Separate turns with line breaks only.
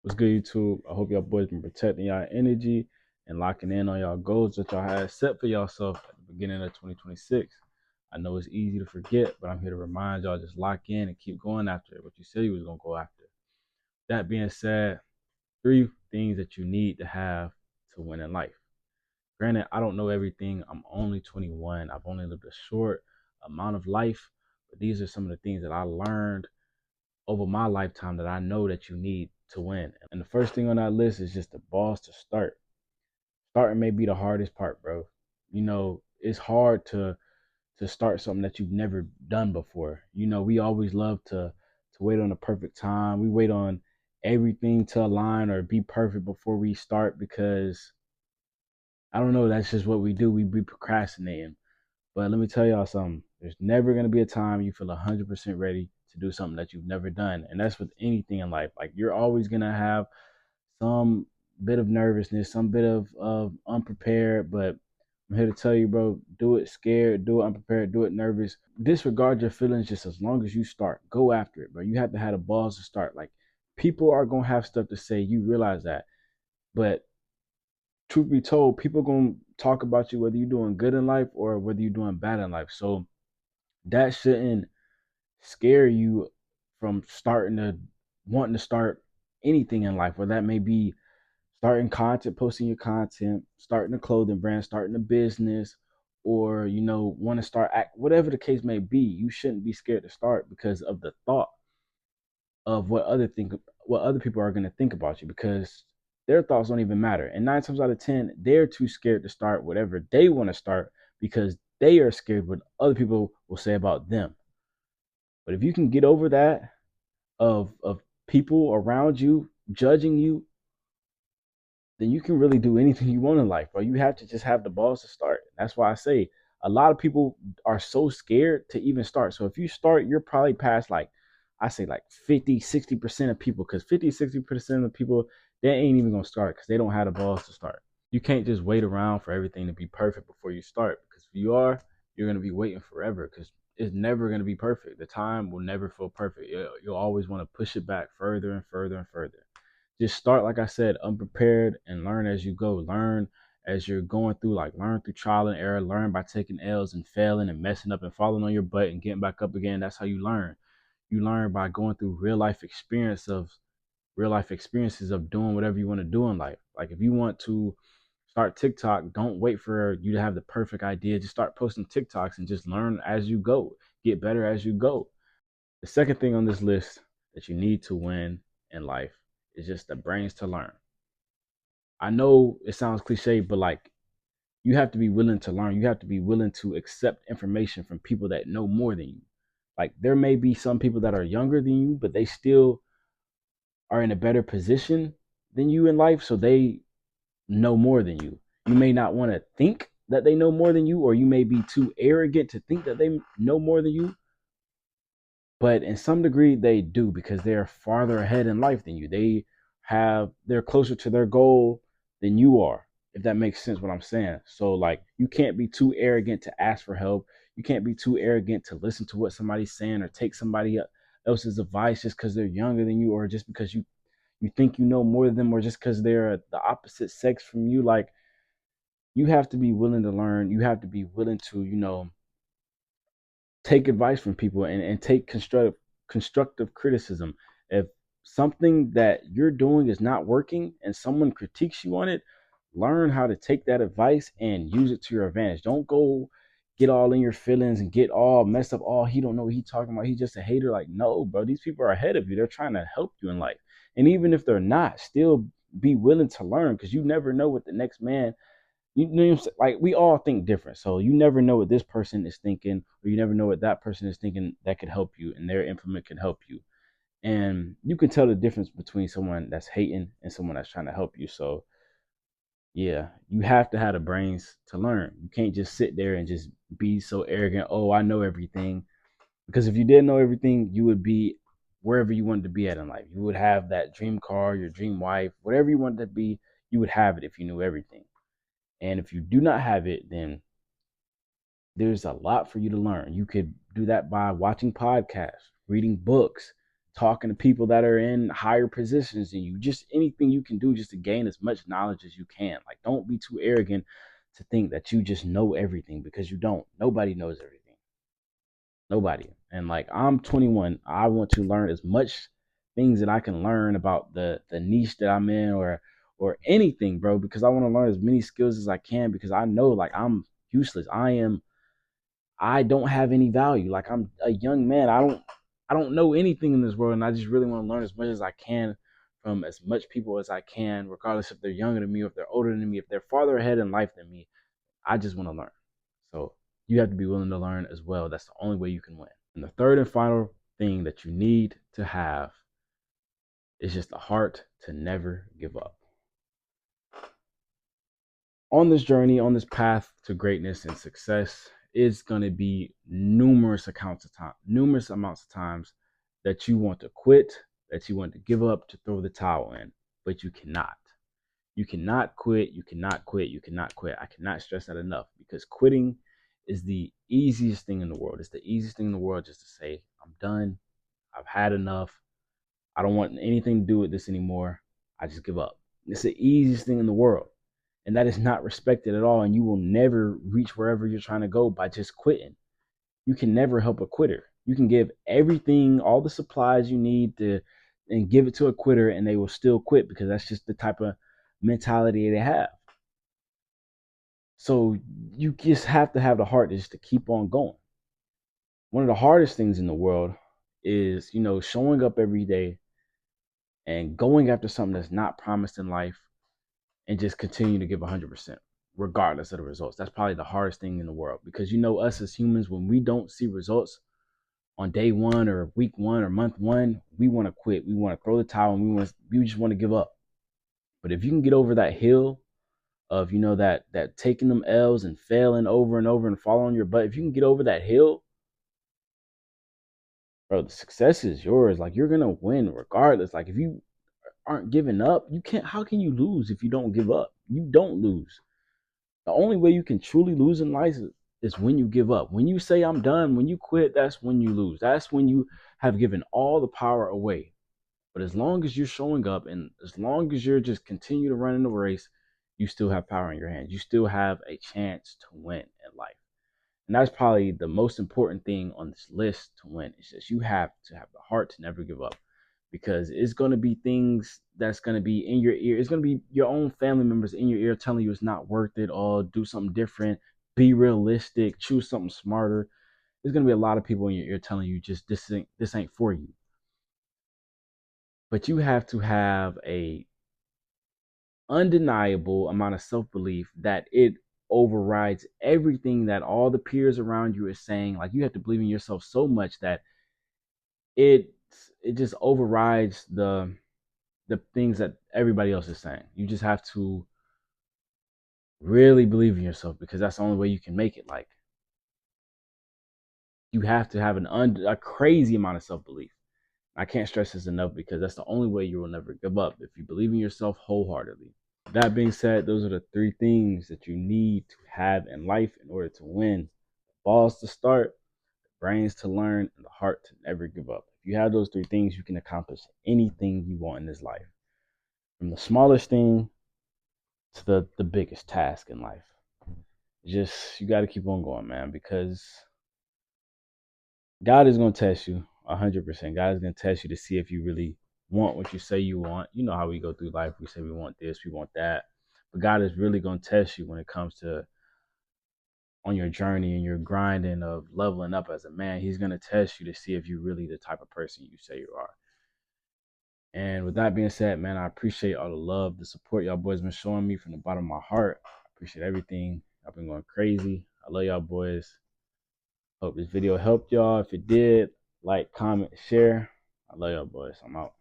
What's good, YouTube? I hope y'all boys been protecting y'all energy and locking in on y'all goals that y'all had set for yourself at the beginning of 2026. I know it's easy to forget, but I'm here to remind y'all just lock in and keep going after it, what you said you was gonna go after. That being said, 3 things that you need to have to win in life. Granted, I don't know everything. I'm only 21. I've only lived a short amount of life, but these are some of the things that I learned over my lifetime that I know that you need to win. And the first thing on that list is just the balls to start. Starting may be the hardest part, bro. It's hard to start something that you've never done before. We always love to wait on the perfect time. We wait on everything to align or be perfect before we start because I don't know, that's just what we do. We be procrastinating. But let me tell y'all something. There's never gonna be a time you feel 100% ready to do something that you've never done, and that's with anything in life. Like you're always gonna have some bit of nervousness, some bit of unprepared. But I'm here to tell you, bro, do it scared, do it unprepared, do it nervous. Disregard your feelings just as long as you start. Go after it, bro. You have to have the balls to start. Like people are gonna have stuff to say. You realize that, but truth be told, people gonna talk about you whether you're doing good in life or whether you're doing bad in life. So that shouldn't scare you from starting to wanting to start anything in life, where that may be starting content, posting your content, starting a clothing brand, starting a business, or want to start act, whatever the case may be. You shouldn't be scared to start because of the thought of what other people are going to think about you, because their thoughts don't even matter. And 9 times out of 10, they're too scared to start whatever they want to start because they are scared what other people will say about them. But if you can get over that of people around you judging you, then you can really do anything you want in life, bro. You have to just have the balls to start. That's why I say a lot of people are so scared to even start. So if you start, you're probably past, like, I say like 50, 60% of people, because 50, 60% of people, they ain't even gonna start because they don't have the balls to start. You can't just wait around for everything to be perfect before you start, because if you are, you're gonna be waiting forever because it's never gonna be perfect. The time will never feel perfect. You'll always want to push it back further and further and further. Just start, like I said, unprepared, and learn as you go. Learn as you're going through, like learn through trial and error. Learn by taking L's and failing and messing up and falling on your butt and getting back up again. That's how you learn. You learn by going through real life experiences of doing whatever you want to do in life. Like if you want to start TikTok, don't wait for you to have the perfect idea. Just start posting TikToks and just learn as you go. Get better as you go. The second thing on this list that you need to win in life is just the brains to learn. I know it sounds cliche, but like you have to be willing to learn. You have to be willing to accept information from people that know more than you. Like there may be some people that are younger than you, but they still are in a better position than you in life, so they know more than you. You may not want to think that they know more than you, or you may be too arrogant to think that they know more than you, but in some degree they do, because they're farther ahead in life than you. They're closer to their goal than you are, if that makes sense what I'm saying. So like you can't be too arrogant to ask for help. You can't be too arrogant to listen to what somebody's saying or take somebody else's advice just because they're younger than you, or just because you think you know more than them, or just because they're the opposite sex from you. Like you have to be willing to learn. You have to be willing to take advice from people, and take constructive criticism. If something that you're doing is not working and someone critiques you on it, learn how to take that advice and use it to your advantage. Don't go get all in your feelings and get all messed up. Oh, he don't know what he's talking about. He's just a hater. Like, no, bro, these people are ahead of you. They're trying to help you in life. And even if they're not, still be willing to learn, because you never know what the next man, you know what I'm saying? Like we all think different. So you never know what this person is thinking, or you never know what that person is thinking that could help you, and their implement can help you. And you can tell the difference between someone that's hating and someone that's trying to help you. So yeah, you have to have the brains to learn. You can't just sit there and just be so arrogant. Oh, I know everything. Because if you didn't know everything, you would be wherever you wanted to be at in life. You would have that dream car, your dream wife, whatever you wanted to be, you would have it if you knew everything. And if you do not have it, then there's a lot for you to learn. You could do that by watching podcasts, reading books, talking to people that are in higher positions than you, just anything you can do just to gain as much knowledge as you can. Like, don't be too arrogant to think that you just know everything, because you don't. Nobody knows everything. Nobody. And like, I'm 21. I want to learn as much things that I can learn about the niche that I'm in, or anything, bro, because I want to learn as many skills as I can, because I know like I'm useless. I don't have any value. Like, I'm a young man. I don't know anything in this world, and I just really want to learn as much as I can from as much people as I can, regardless if they're younger than me, or if they're older than me, if they're farther ahead in life than me. I just want to learn. So you have to be willing to learn as well. That's the only way you can win. And the third and final thing that you need to have is just a heart to never give up. On this journey, on this path to greatness and success, it's going to be numerous amounts of times that you want to quit, that you want to give up, to throw the towel in, but you cannot. You cannot quit. You cannot quit. You cannot quit. I cannot stress that enough, because quitting is the easiest thing in the world. It's the easiest thing in the world just to say, I'm done. I've had enough. I don't want anything to do with this anymore. I just give up. It's the easiest thing in the world. And that is not respected at all. And you will never reach wherever you're trying to go by just quitting. You can never help a quitter. You can give everything, all the supplies you need to, and give it to a quitter, and they will still quit, because that's just the type of mentality they have. So you just have to have the heart just to keep on going. One of the hardest things in the world is, showing up every day and going after something that's not promised in life, and just continue to give 100%, regardless of the results. That's probably the hardest thing in the world, because us as humans, when we don't see results on day one or week one or month one, we want to quit. We want to throw the towel, and we just want to give up. But if you can get over that hill of, that taking them L's and failing over and over and falling on your butt, if you can get over that hill, bro, the success is yours. Like, you're gonna win regardless. Like, if you aren't giving up, you can't. How can you lose if you don't give up? You don't lose. The only way you can truly lose in life is when you give up. When you say I'm done, when you quit, that's when you lose. That's when you have given all the power away. But as long as you're showing up, and as long as you're just continue to run in the race, you still have power in your hands. You still have a chance to win in life. And that's probably the most important thing on this list to win. It's just, you have to have the heart to never give up, because it's going to be things that's going to be in your ear. It's going to be your own family members in your ear telling you it's not worth it, or do something different, be realistic, choose something smarter. There's going to be a lot of people in your ear telling you just this ain't for you. But you have to have a undeniable amount of self-belief that it overrides everything that all the peers around you are saying. Like, you have to believe in yourself so much that it it just overrides the things that everybody else is saying. You just have to really believe in yourself, because that's the only way you can make it. Like, you have to have a crazy amount of self-belief. I can't stress this enough, because that's the only way you will never give up, if you believe in yourself wholeheartedly. That being said, those are the three things that you need to have in life in order to win: balls to start, brains to learn, and the heart to never give up. If you have those three things, you can accomplish anything you want in this life, from the smallest thing to the biggest task in life. Just, you got to keep on going, man, because God is going to test you 100%. God is going to test you to see if you really want what you say you want. You know how we go through life. We say we want this, we want that. But God is really going to test you when it comes to on your journey and your grinding of leveling up as a man. He's going to test you to see if you're really the type of person you say you are. And with that being said, man, I appreciate all the love, the support y'all boys been showing me from the bottom of my heart. I appreciate everything. I've been going crazy. I love y'all boys. Hope this video helped y'all. If it did, like, comment, share. I love y'all boys. I'm out.